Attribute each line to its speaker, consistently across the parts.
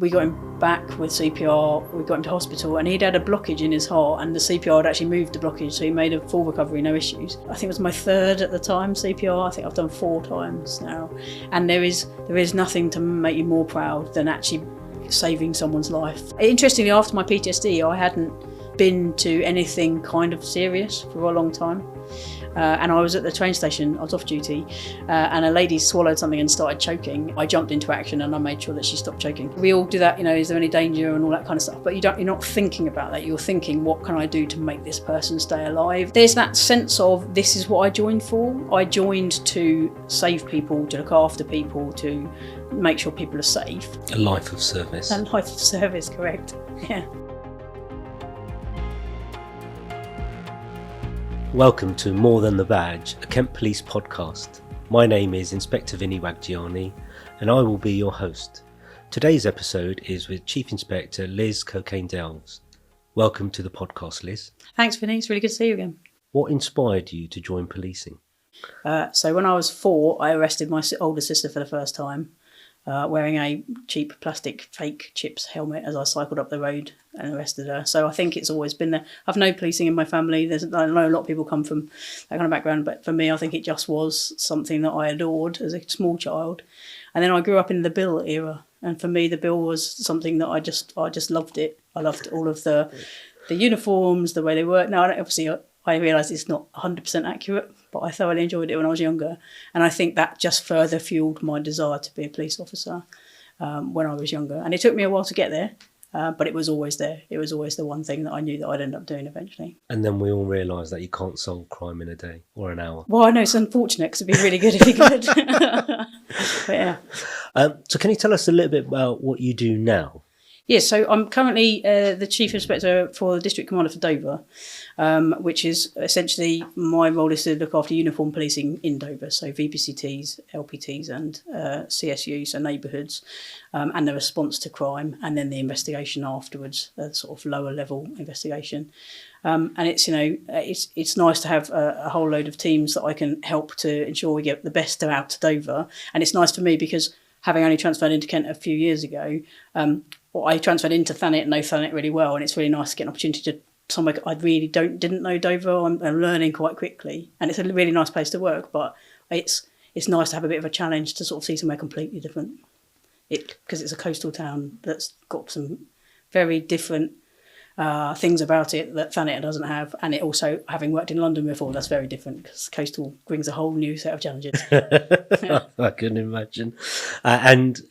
Speaker 1: we got him back with CPR, we got him to hospital, and he'd had a blockage in his heart, and the CPR had actually moved the blockage, so he made a full recovery, no issues. I think it was my third at the time, CPR. I think I've done 4 times now. And there is nothing to make you more proud than actually saving someone's life. Interestingly, after my PTSD, I hadn't been to anything kind of serious for a long time. And I was at the train station, I was off duty, and a lady swallowed something and started choking. I jumped into action and I made sure that she stopped choking. We all do that, is there any danger and all that kind of stuff, but you're not thinking about that. You're thinking, what can I do to make this person stay alive? There's that sense of, this is what I joined for. I joined to save people, to look after people, to make sure people are safe.
Speaker 2: A life of service.
Speaker 1: A life of service, correct, yeah.
Speaker 2: Welcome to More Than the Badge, a Kent Police podcast. My name is Inspector Vinny Waggiani and I will be your host. Today's episode is with Chief Inspector Liz Cockayne-Delves. Welcome to the podcast, Liz.
Speaker 1: Thanks, Vinny. It's really good to see you again.
Speaker 2: What inspired you to join policing?
Speaker 1: So when I was 4, I arrested my older sister for the first time, wearing a cheap plastic fake chips helmet as I cycled up the road and arrested her. So I think it's always been there. I've no policing in my family. I know a lot of people come from that kind of background, but for me, I think it just was something that I adored as a small child. And then I grew up in the Bill era, and for me, the Bill was something that I just loved it. I loved all of the uniforms, the way they worked. Now, obviously, I realise it's not 100% accurate, but I thoroughly enjoyed it when I was younger. And I think that just further fueled my desire to be a police officer when I was younger. And it took me a while to get there, but it was always there. It was always the one thing that I knew that I'd end up doing eventually.
Speaker 2: And then we all realised that you can't solve crime in a day or an hour.
Speaker 1: Well, I know it's unfortunate because it'd be really good if you could. But yeah.
Speaker 2: So can you tell us a little bit about what you do now?
Speaker 1: Yes, so I'm currently the Chief Inspector for the District Commander for Dover, which is essentially my role is to look after uniform policing in Dover, so VPCTs, LPTs and CSU, so neighbourhoods, and the response to crime, and then the investigation afterwards, a sort of lower level investigation. And it's it's nice to have a whole load of teams that I can help to ensure we get the best out to Dover, and it's nice for me because having only transferred into Kent a few years ago, I transferred into Thanet and know Thanet really well, and it's really nice to get an opportunity to somewhere I really didn't know Dover. I'm learning quite quickly, and it's a really nice place to work. But it's nice to have a bit of a challenge to sort of see somewhere completely different. Because it's a coastal town that's got some very different things about it that Thanet doesn't have, and it also, having worked in London before, that's very different because coastal brings a whole new set of challenges.
Speaker 2: I can imagine. And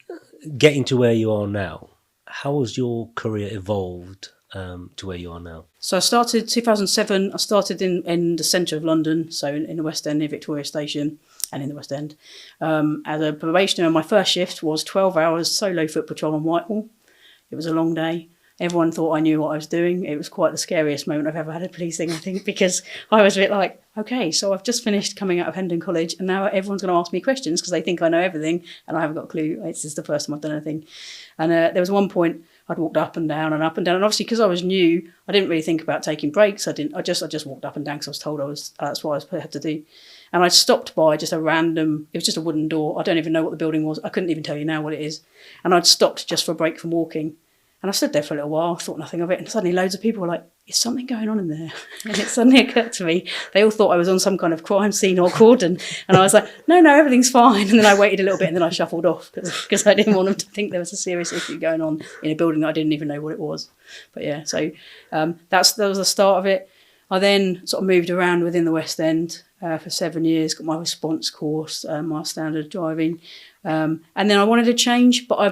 Speaker 2: getting to where you are now, how has your career evolved to where you are now?
Speaker 1: So I started 2007. I started in the centre of London, so in the West End, near Victoria Station, and in the West End. As a probationer, my first shift was 12 hours solo foot patrol on Whitehall. It was a long day. Everyone thought I knew what I was doing. It was quite the scariest moment I've ever had at policing, I think, because I was a bit like, okay, so I've just finished coming out of Hendon College and now everyone's going to ask me questions because they think I know everything and I haven't got a clue. This is the first time I've done anything. And there was one point I'd walked up and down and up and down. And obviously, because I was new, I didn't really think about taking breaks. I just walked up and down because I was told that's what I had to do. And I stopped by just a random, it was just a wooden door. I don't even know what the building was. I couldn't even tell you now what it is. And I'd stopped just for a break from walking. And I stood there for a little while, thought nothing of it, and suddenly loads of people were like, is something going on in there? And it suddenly occurred to me, they all thought I was on some kind of crime scene or cordon. And I was like, no, everything's fine. And then I waited a little bit and then I shuffled off because I didn't want them to think there was a serious issue going on in a building that I didn't even know what it was. But yeah, so that was the start of it. I then sort of moved around within the West End for 7 years, got my response course, my standard driving. And then I wanted to change, but I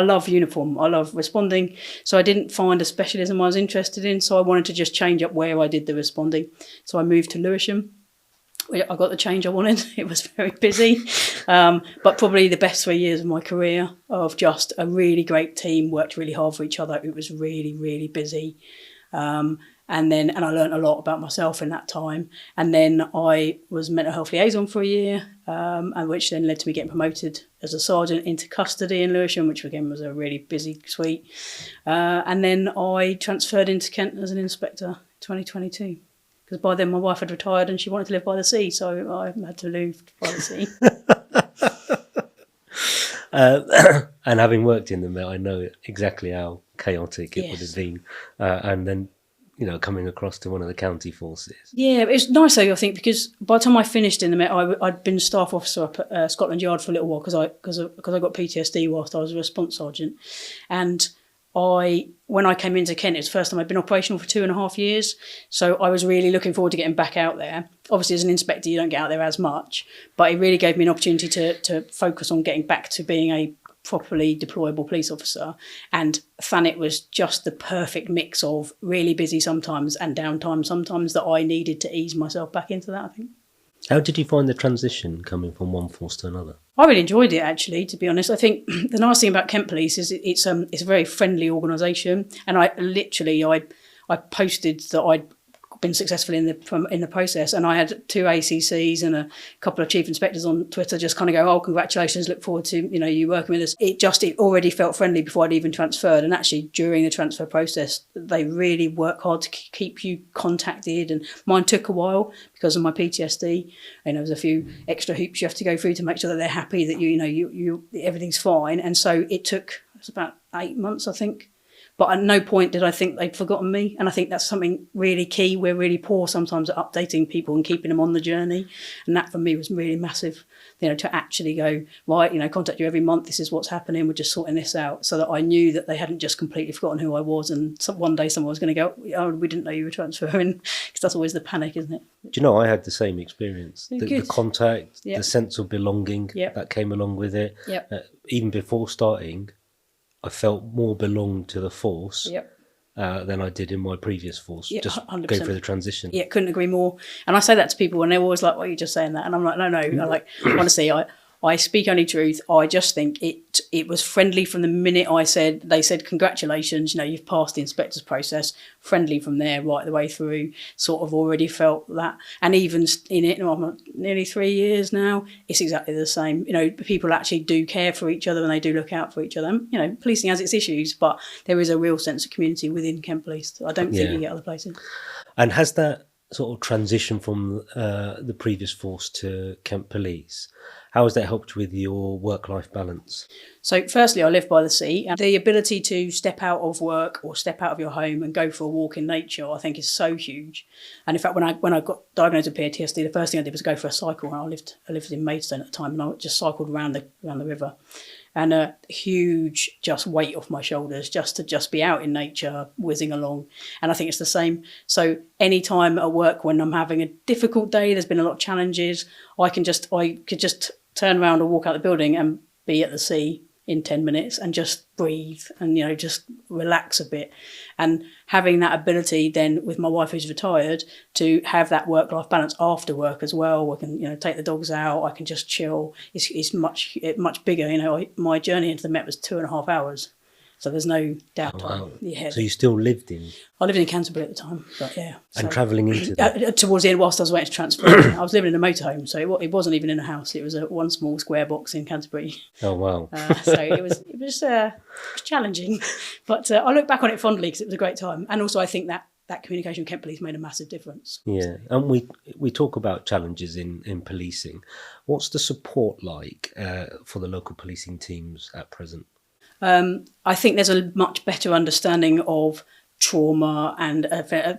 Speaker 1: love uniform. I love responding. So I didn't find a specialism I was interested in. So I wanted to just change up where I did the responding. So I moved to Lewisham. I got the change I wanted. It was very busy, but probably the best 3 years of my career of just a really great team, worked really hard for each other. It was really, really busy. And I learned a lot about myself in that time. And then I was mental health liaison for a year, and which then led to me getting promoted as a sergeant into custody in Lewisham, which again was a really busy suite. And then I transferred into Kent as an inspector in 2022. Because by then my wife had retired and she wanted to live by the sea, so I had to live by the sea.
Speaker 2: And having worked in the Met, I know exactly how chaotic it would
Speaker 1: Yes.
Speaker 2: have been. And then, coming across to one of the county forces.
Speaker 1: Yeah, it's nice though, I think, because by the time I finished in the Met, I'd been staff officer up at Scotland Yard for a little while because I got PTSD whilst I was a response sergeant, and when I came into Kent, it was the first time I'd been operational for 2.5 years, so I was really looking forward to getting back out there. Obviously, as an inspector, you don't get out there as much, but it really gave me an opportunity to focus on getting back to being a properly deployable police officer. And Thanet was just the perfect mix of really busy sometimes and downtime sometimes that I needed to ease myself back into that, I think.
Speaker 2: How did you find the transition coming from one force to another?
Speaker 1: I really enjoyed it, actually, to be honest. I think the nice thing about Kent Police is it's a very friendly organisation, and I posted that I'd been successful in the process, and I had 2 ACCs and a couple of chief inspectors on Twitter just kind of go, "Oh, congratulations! Look forward to you working with us." It already felt friendly before I'd even transferred, and actually during the transfer process, they really work hard to keep you contacted. And mine took a while because of my PTSD. There's a few extra hoops you have to go through to make sure that they're happy that you everything's fine, and so it was about 8 months, I think. But at no point did I think they'd forgotten me. And I think that's something really key. We're really poor sometimes at updating people and keeping them on the journey. And that for me was really massive, to actually go, right, contact you every month. This is what's happening. We're just sorting this out. So that I knew that they hadn't just completely forgotten who I was. And one day someone was going to go, "Oh, we didn't know you were transferring." Because that's always the panic, isn't it?
Speaker 2: Do you know, I had the same experience. The contact,
Speaker 1: Yep.
Speaker 2: the sense of belonging
Speaker 1: Yep.
Speaker 2: that came along with it.
Speaker 1: Yep.
Speaker 2: Even before starting, I felt more belonged to the force
Speaker 1: Yep.
Speaker 2: Than I did in my previous force, just
Speaker 1: 100%.
Speaker 2: going through the transition.
Speaker 1: Yeah, couldn't agree more. And I say that to people and they're always like, "Why are you just saying that?" And I'm like, no. Honestly, I speak only truth. I just think it was friendly from the minute they said, "Congratulations, you've passed the inspector's process." Friendly from there right the way through, sort of already felt that. And even in it, I'm nearly 3 years now, it's exactly the same. People actually do care for each other and they do look out for each other. And, policing has its issues, but there is a real sense of community within Kent Police. I don't think you get other places.
Speaker 2: And has that sort of transition from the previous force to Kent Police, how has that helped with your work-life balance?
Speaker 1: So firstly, I live by the sea, and the ability to step out of work or step out of your home and go for a walk in nature, I think is so huge. And in fact, when I got diagnosed with PTSD, the first thing I did was go for a cycle. And I lived in Maidstone at the time, and I just cycled around the river. And a huge just weight off my shoulders just to be out in nature, whizzing along. And I think it's the same. So any time at work when I'm having a difficult day, there's been a lot of challenges, I could just turn around and walk out the building and be at the sea in 10 minutes and just breathe and, just relax a bit. And having that ability then with my wife who's retired to have that work-life balance after work as well. We can, take the dogs out. I can just chill. It's much bigger. My journey into the Met was 2.5 hours. So there's no doubt.
Speaker 2: Wow.
Speaker 1: Yeah.
Speaker 2: So you still lived in?
Speaker 1: I lived in Canterbury at the time, but yeah.
Speaker 2: And travelling into that?
Speaker 1: Towards the end, whilst I was waiting to transfer, I was living in a motorhome, so it wasn't even in a house. It was one small square box in Canterbury.
Speaker 2: Oh wow!
Speaker 1: So it was challenging, but I look back on it fondly because it was a great time, and also I think that communication with Kent Police made a massive difference.
Speaker 2: Yeah, and we talk about challenges in policing. What's the support like for the local policing teams at present?
Speaker 1: I think there's a much better understanding of trauma and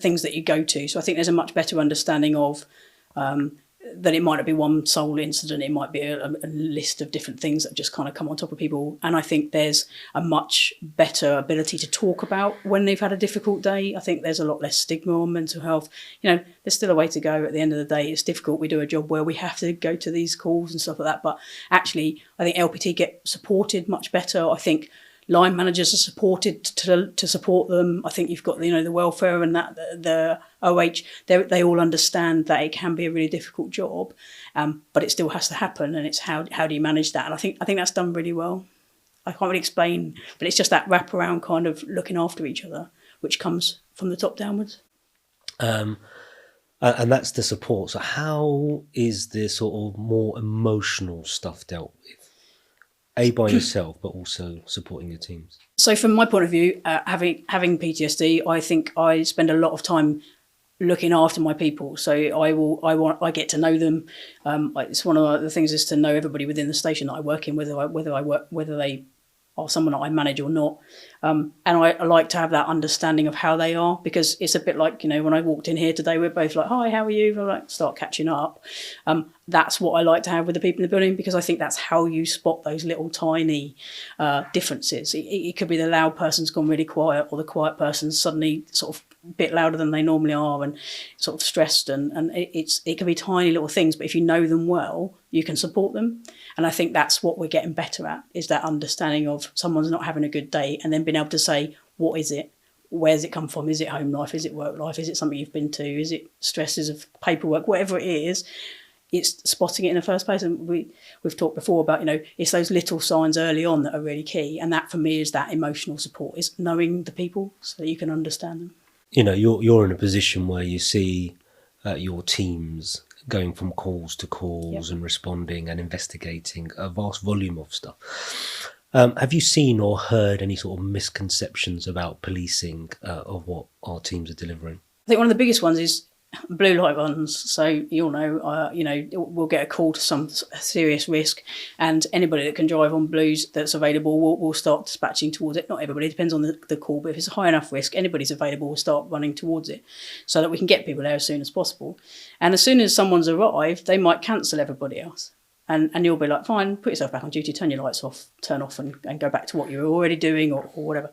Speaker 1: things that you go to. So I think there's a much better understanding of that it might not be one sole incident. It might be a list of different things that just kind of come on top of people. And I think there's a much better ability to talk about when they've had a difficult day. I think there's a lot less stigma on mental health. There's still a way to go. At the end of the day, it's difficult. We do a job where we have to go to these calls and stuff like that. But actually, I think LPT get supported much better. I think line managers are supported to support them. I think you've got the welfare and that the OH. They all understand that it can be a really difficult job, but it still has to happen. And it's how do you manage that? And I think that's done really well. I can't really explain, but it's just that wraparound kind of looking after each other, which comes from the top downwards.
Speaker 2: And that's the support. So how is the sort of more emotional stuff dealt with? By yourself, but also supporting your teams.
Speaker 1: So from my point of view, having PTSD, I think I spend a lot of time looking after my people. So I get to know them. It's one of the things is to know everybody within the station that I work in, whether they are someone that I manage or not. And I like to have that understanding of how they are, because it's a bit like, when I walked in here today, we're both like, hi, how are you? We're like, start catching up. That's what I like to have with the people in the building, because I think that's how you spot those little tiny differences. It could be the loud person's gone really quiet, or the quiet person's suddenly sort of a bit louder than they normally are and sort of stressed, and it can be tiny little things, but if you know them well, you can support them. And I think that's what we're getting better at, is that understanding of someone's not having a good day, and then being able to say, what is it? Where's it come from? Is it home life? Is it work life? Is it something you've been to? Is it stresses of paperwork? Whatever it is, it's spotting it in the first place. And we've talked before about, it's those little signs early on that are really key. And that for me is that emotional support, is knowing the people so that you can understand them.
Speaker 2: You're in a position where you see your teams going from calls to calls, yep, and responding and investigating a vast volume of stuff. Have you seen or heard any sort of misconceptions about policing of what our teams are delivering?
Speaker 1: I think one of the biggest ones is blue light runs. So we'll get a call to some serious risk, and anybody that can drive on blues that's available will start dispatching towards it. Not everybody, depends on the call, but if it's a high enough risk, anybody's available will start running towards it, so that we can get people there as soon as possible. And as soon as someone's arrived, they might cancel everybody else. And you'll be like, fine, put yourself back on duty, turn your lights off, turn off and go back to what you were already doing or whatever.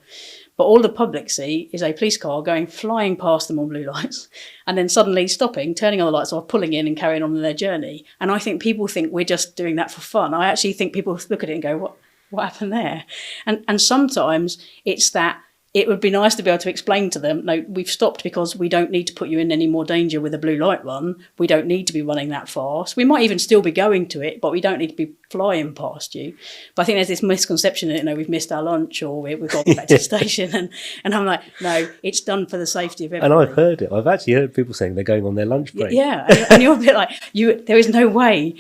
Speaker 1: But all the public see is a police car going flying past them on blue lights, and then suddenly stopping, turning on the lights off, pulling in and carrying on their journey. And I think people think we're just doing that for fun. I actually think people look at it and go, what happened there? And sometimes it's that it would be nice to be able to explain to them, no, we've stopped because we don't need to put you in any more danger with a blue light run. We don't need to be running that fast. We might even still be going to it, but we don't need to be flying past you. But I think there's this misconception that, we've missed our lunch, or we've got back to the station. And I'm like, no, it's done for the safety of everybody.
Speaker 2: And I've heard it. I've actually heard people saying they're going on their lunch break.
Speaker 1: Yeah. And you're a bit like, there is no way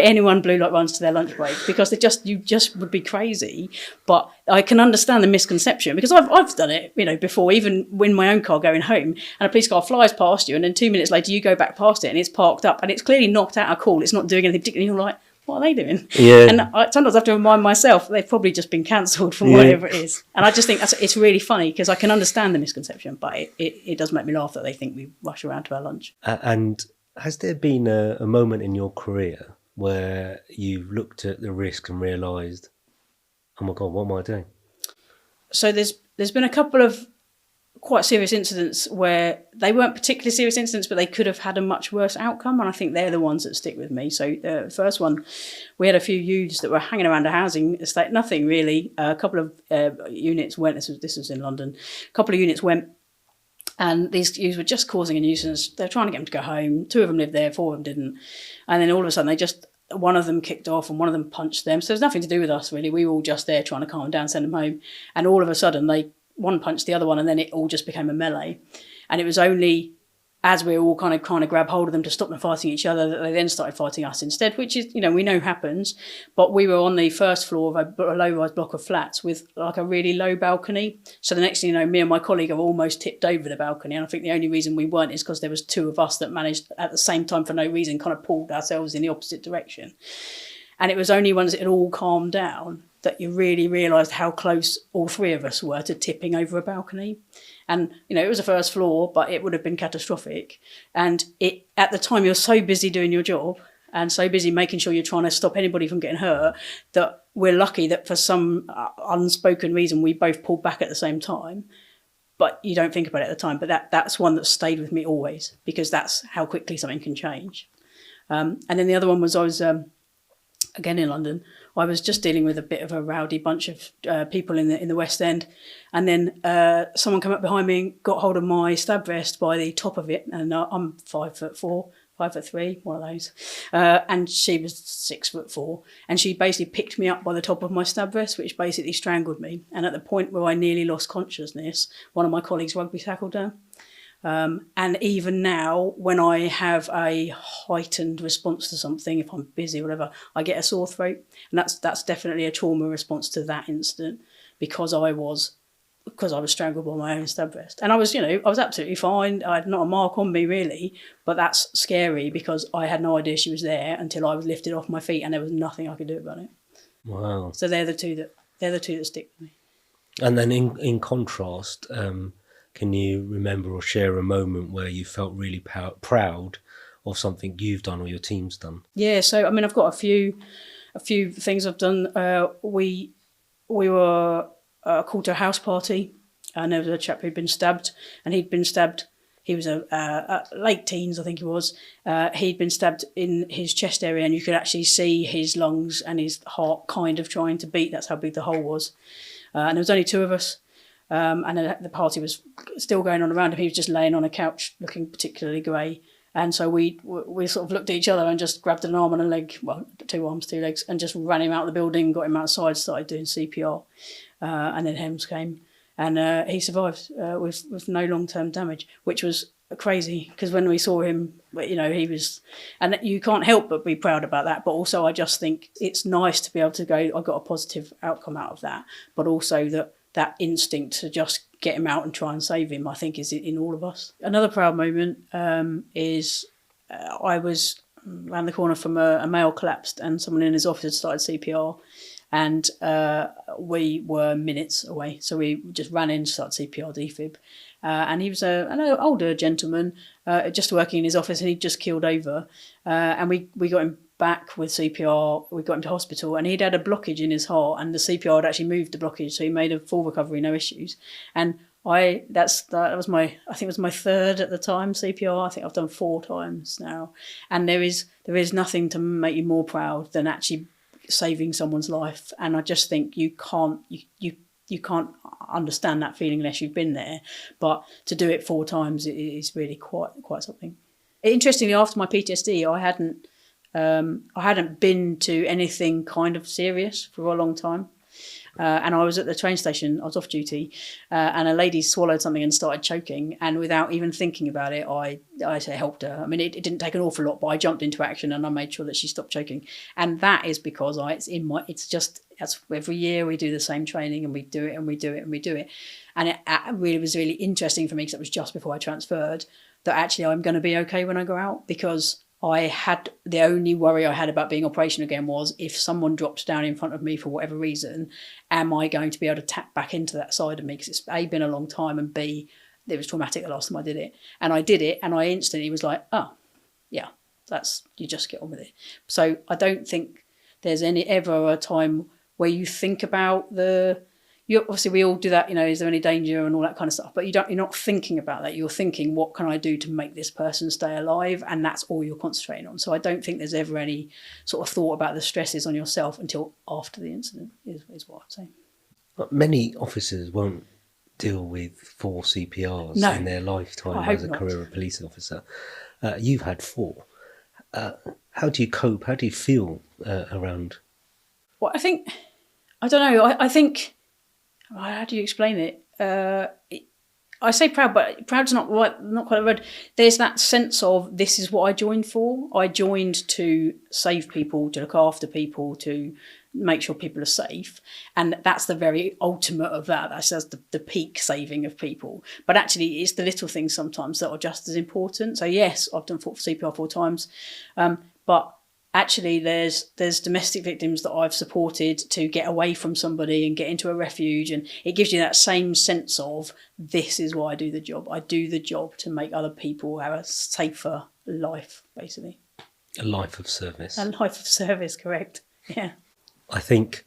Speaker 1: anyone blue light runs to their lunch break, because you just would be crazy. But I can understand the misconception, because I've done it, before, even in my own car going home, and a police car flies past you, and then 2 minutes later you go back past it and it's parked up and it's clearly knocked out a call. It's not doing anything particularly. You're like, what are they doing?
Speaker 2: Yeah.
Speaker 1: And I sometimes have to remind myself they've probably just been cancelled from whatever it is. And I just think it's really funny, because I can understand the misconception, but it does make me laugh that they think we rush around to our lunch.
Speaker 2: And has there been a moment in your career where you've looked at the risk and realised, oh my God, what am I doing?
Speaker 1: So there's been a couple of quite serious incidents where they weren't particularly serious incidents, but they could have had a much worse outcome, and I think they're the ones that stick with me. So the first one, we had a few youths that were hanging around a housing estate, nothing really. A couple of units went, this was in London, a couple of units went, and these youths were just causing a nuisance. They're trying to get them to go home. 2 of them lived there, 4 of them didn't. And then all of a sudden one of them kicked off and one of them punched them. So there's nothing to do with us, really. We were all just there trying to calm them down, send them home. And all of a sudden, one punched the other one, and then it all just became a melee. And it was only as we were all kind of trying to grab hold of them to stop them fighting each other that they then started fighting us instead, which is, we know happens. But we were on the first floor of a low-rise block of flats with like a really low balcony. So the next thing you know, me and my colleague have almost tipped over the balcony. And I think the only reason we weren't is because there was 2 of us that managed at the same time, for no reason, kind of pulled ourselves in the opposite direction. And it was only once it had all calmed down that you really realised how close all 3 of us were to tipping over a balcony. And, it was a first floor, but it would have been catastrophic. And at the time, you're so busy doing your job and so busy making sure you're trying to stop anybody from getting hurt, that we're lucky that for some unspoken reason, we both pulled back at the same time. But you don't think about it at the time. But that's one that stayed with me always, because that's how quickly something can change. And then the other one was I was, again in London, I was just dealing with a bit of a rowdy bunch of people in the West End, and then someone came up behind me and got hold of my stab vest by the top of it, and I'm 5'4", 5'3", one of those, and she was 6'4", and she basically picked me up by the top of my stab vest, which basically strangled me. And at the point where I nearly lost consciousness, one of my colleagues rugby tackled her. And even now, when I have a heightened response to something, if I'm busy or whatever, I get a sore throat. And that's definitely a trauma response to that incident, because I was because I was strangled by my own stab vest. And I was absolutely fine. I had not a mark on me really, but that's scary because I had no idea she was there until I was lifted off my feet and there was nothing I could do about it.
Speaker 2: Wow.
Speaker 1: So they're the two that stick with me.
Speaker 2: And then in contrast, can you remember or share a moment where you felt really proud of something you've done or your team's done?
Speaker 1: Yeah, so I mean, I've got a few things I've done. We were called to a house party, and there was a chap who'd been stabbed, and he'd been stabbed. He was a late teens, I think he was. He'd been stabbed in his chest area, and you could actually see his lungs and his heart kind of trying to beat. That's how big the hole was. And there was only two of us, and the party was still going on around him. He was just laying on a couch, looking particularly grey. And so we sort of looked at each other and just grabbed an arm and a leg, well, 2 arms, 2 legs, and just ran him out of the building, got him outside, started doing CPR. And then HEMS came, and he survived with no long-term damage, which was crazy because when we saw him, he was, and you can't help but be proud about that. But also I just think it's nice to be able to go, I got a positive outcome out of that, but also that instinct to just get him out and try and save him, I think, is in all of us. Another proud moment is I was around the corner from a male collapsed and someone in his office had started CPR, and we were minutes away. So we just ran in, started CPR defib. And he was an older gentleman just working in his office, and he'd just keeled over. And we got him back with CPR. We got him to hospital, and he'd had a blockage in his heart, and the CPR had actually moved the blockage, so he made a full recovery, no issues. And I think it was my third at the time CPR. I think I've done 4 times now, and there is nothing to make you more proud than actually saving someone's life. And I just think you can't understand that feeling unless you've been there. But to do it 4 times is really quite something. Interestingly, after my PTSD, I hadn't been to anything kind of serious for a long time. And I was at the train station, I was off duty, and a lady swallowed something and started choking. And without even thinking about it, I helped her. I mean, it didn't take an awful lot, but I jumped into action and I made sure that she stopped choking. And that is because that's every year we do the same training, and we do it and we do it and we do it. And it really was really interesting for me, because it was just before I transferred, that actually I'm going to be okay when I go out, because the only worry I had about being operational again was if someone dropped down in front of me for whatever reason, am I going to be able to tap back into that side of me? Because it's A, been a long time, and B, it was traumatic the last time I did it. And I did it, and I instantly was like, oh, yeah, you just get on with it. So I don't think there's ever a time where you think about obviously we all do that, is there any danger and all that kind of stuff, but you're not thinking about that. You're thinking, what can I do to make this person stay alive? And that's all you're concentrating on. So I don't think there's ever any sort of thought about the stresses on yourself until after the incident, is what I'm saying.
Speaker 2: Many officers won't deal with 4 CPRs in their lifetime as a career police officer. You've had 4. How do you cope? How do you feel around?
Speaker 1: Well, I don't know. I think, how do you explain it? I say proud, but proud's not quite the word. There's that sense of, this is what I joined for. I joined to save people, to look after people, to make sure people are safe. And that's the very ultimate of that. That's the peak saving of people. But actually, it's the little things sometimes that are just as important. So yes, I've done CPR 4 times. But actually, there's domestic victims that I've supported to get away from somebody and get into a refuge, and it gives you that same sense of, this is why I do the job. I do the job to make other people have a safer life, basically.
Speaker 2: A life of service.
Speaker 1: A life of service, correct. Yeah.
Speaker 2: I think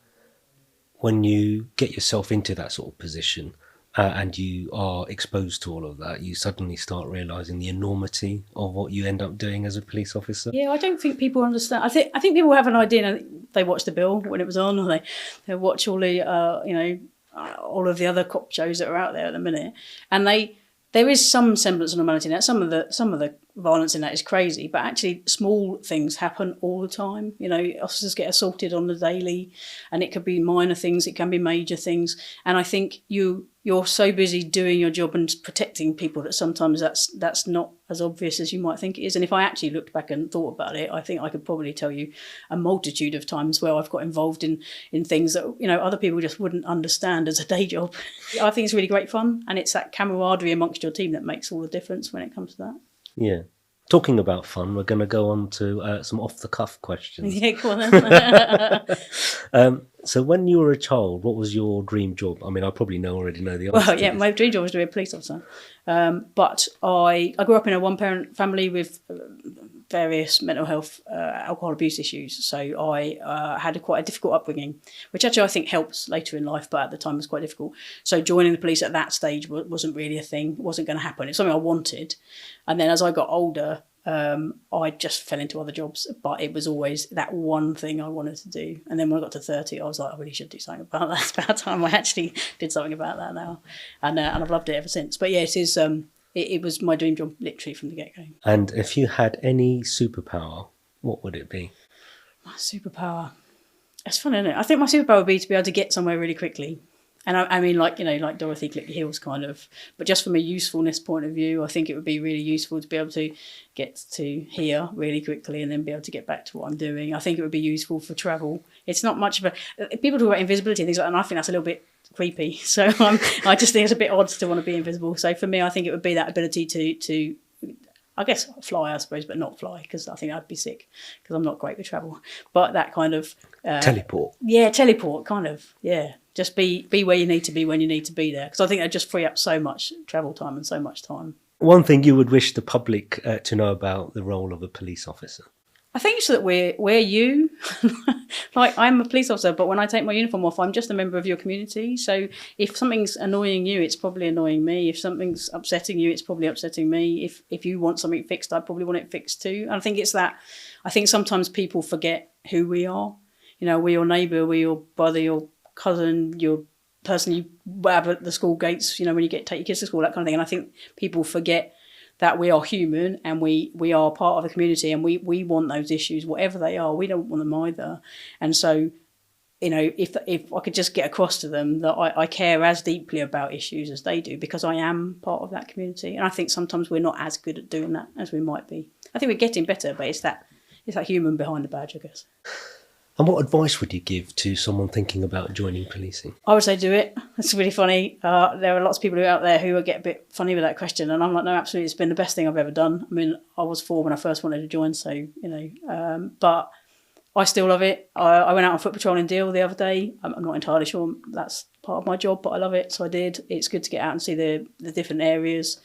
Speaker 2: when you get yourself into that sort of position, and you are exposed to all of that, you suddenly start realising the enormity of what you end up doing as a police officer. Yeah,
Speaker 1: I don't think people understand. I think people have an idea, and they watch The Bill when it was on, or they watch all the all of the other cop shows that are out there at the minute, and there is some semblance of normality now. Some of the violence in that is crazy, but actually small things happen all the time. You know, officers get assaulted on the daily, and it could be minor things, it can be major things. And I think you're so busy doing your job and protecting people that sometimes that's not as obvious as you might think it is. And if I actually looked back and thought about it, I think I could probably tell you a multitude of times where I've got involved in things that, you know, other people just wouldn't understand as a day job. I think it's really great fun, and it's that camaraderie amongst your team that makes all the difference when it comes to that.
Speaker 2: Yeah. Talking about fun, we're going to go on to some off-the-cuff questions.
Speaker 1: Yeah, go on then.
Speaker 2: So when you were a child, what was your dream job? I mean, I probably already know the answer.
Speaker 1: Well, yeah, my dream job was to be a police officer. But I grew up in a one-parent family with various mental health, alcohol abuse issues. So I had quite a difficult upbringing, which actually I think helps later in life, but at the time was quite difficult. So joining the police at that stage wasn't really a thing. It wasn't going to happen. It's something I wanted. And then as I got older, I just fell into other jobs, but it was always that one thing I wanted to do. And then when I got to 30, I was like, I really should do something about that. It's about time I actually did something about that now. And I've loved it ever since. But yeah, it is. It was my dream job literally from the get-go.
Speaker 2: And if you had any superpower, what would it be?
Speaker 1: My superpower? It's fun, isn't it? I think my superpower would be to be able to get somewhere really quickly. And I mean, like, you know, like Dorothy Clicky Hills kind of, but just from a usefulness point of view, I think it would be really useful to be able to get to here really quickly and then be able to get back to what I'm doing. I think it would be useful for travel. It's not much of a, people talk about invisibility and things like that, and I think that's a little bit creepy. So I just think it's a bit odd to want to be invisible. So for me, I think it would be that ability to I guess fly, I suppose, but not fly, because I think I'd be sick because I'm not great with travel. But that kind of...
Speaker 2: teleport.
Speaker 1: Yeah, teleport, kind of, yeah. Just be where you need to be when you need to be there. Because I think that'd just free up so much travel time and so much time.
Speaker 2: One thing you would wish the public to know about the role of a police officer?
Speaker 1: I think it's that we're you. Like, I'm a police officer, but when I take my uniform off, I'm just a member of your community. So if something's annoying you, it's probably annoying me. If something's upsetting you, it's probably upsetting me. If you want something fixed, I probably want it fixed too. And I think it's that. I think sometimes people forget who we are. You know, we're your neighbour, we're your brother, your cousin, your person you have at the school gates, you know, when you take your kids to school, that kind of thing. And I think people forget that we are human and we are part of a community, and we want those issues, whatever they are. We don't want them either. And so, you know, if I could just get across to them that I care as deeply about issues as they do, because I am part of that community. And I think sometimes we're not as good at doing that as we might be. I think we're getting better, but it's that human behind the badge, I guess.
Speaker 2: And what advice would you give to someone thinking about joining policing?
Speaker 1: I would say do it. It's really funny. There are lots of people out there who get a bit funny with that question, and I'm like, no, absolutely, it's been the best thing I've ever done. I mean, I was 4 when I first wanted to join, so, you know, but I still love it. I went out on foot patrol in Deal the other day. I'm not entirely sure that's part of my job, but I love it, so I did. It's good to get out and see the different areas.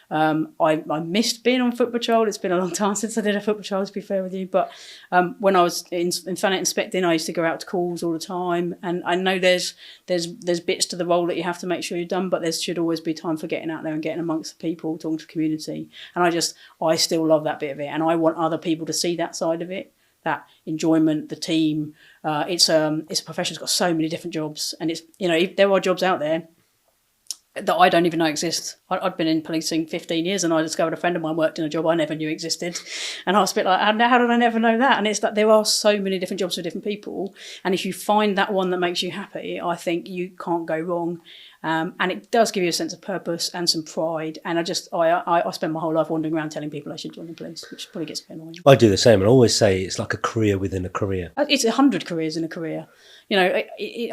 Speaker 1: I missed being on foot patrol. It's been a long time since I did a foot patrol, to be fair with you. But when I was in Thanet inspecting, I used to go out to calls all the time. And I know there's bits to the role that you have to make sure you're done, but there should always be time for getting out there and getting amongst the people, talking to the community. And I still love that bit of it. And I want other people to see that side of it, that enjoyment, the team. It's a profession that's got so many different jobs. And it's, you know, if there are jobs out there that I don't even know exist. I'd been in policing 15 years and I discovered a friend of mine worked in a job I never knew existed. And I was a bit like, how did I never know that? And it's that there are so many different jobs for different people. And if you find that one that makes you happy, I think you can't go wrong. And it does give you a sense of purpose and some pride. And I spend my whole life wandering around telling people I should join the police, which probably gets a bit annoying.
Speaker 2: I do the same, and I always say it's like a career within a career.
Speaker 1: It's 100 careers in a career. You know,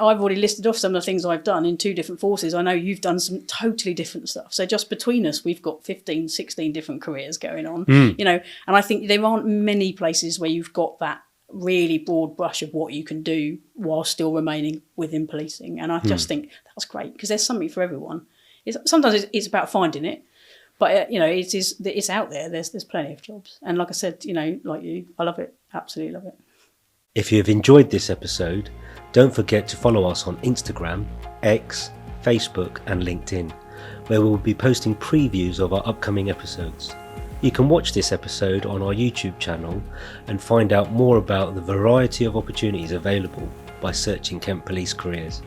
Speaker 1: I've already listed off some of the things I've done in 2 different forces. I know you've done some totally different stuff. So just between us, we've got 15, 16 different careers going on. You know, and I think there aren't many places where you've got that really broad brush of what you can do while still remaining within policing. And I just think that's great, because there's something for everyone. Sometimes it's about finding it, but you know, it's out there. There's plenty of jobs. And like I said, you know, like you, I love it. Absolutely love it.
Speaker 2: If you have enjoyed this episode, don't forget to follow us on Instagram, X, Facebook and LinkedIn, where we will be posting previews of our upcoming episodes. You can watch this episode on our YouTube channel and find out more about the variety of opportunities available by searching Kent Police Careers.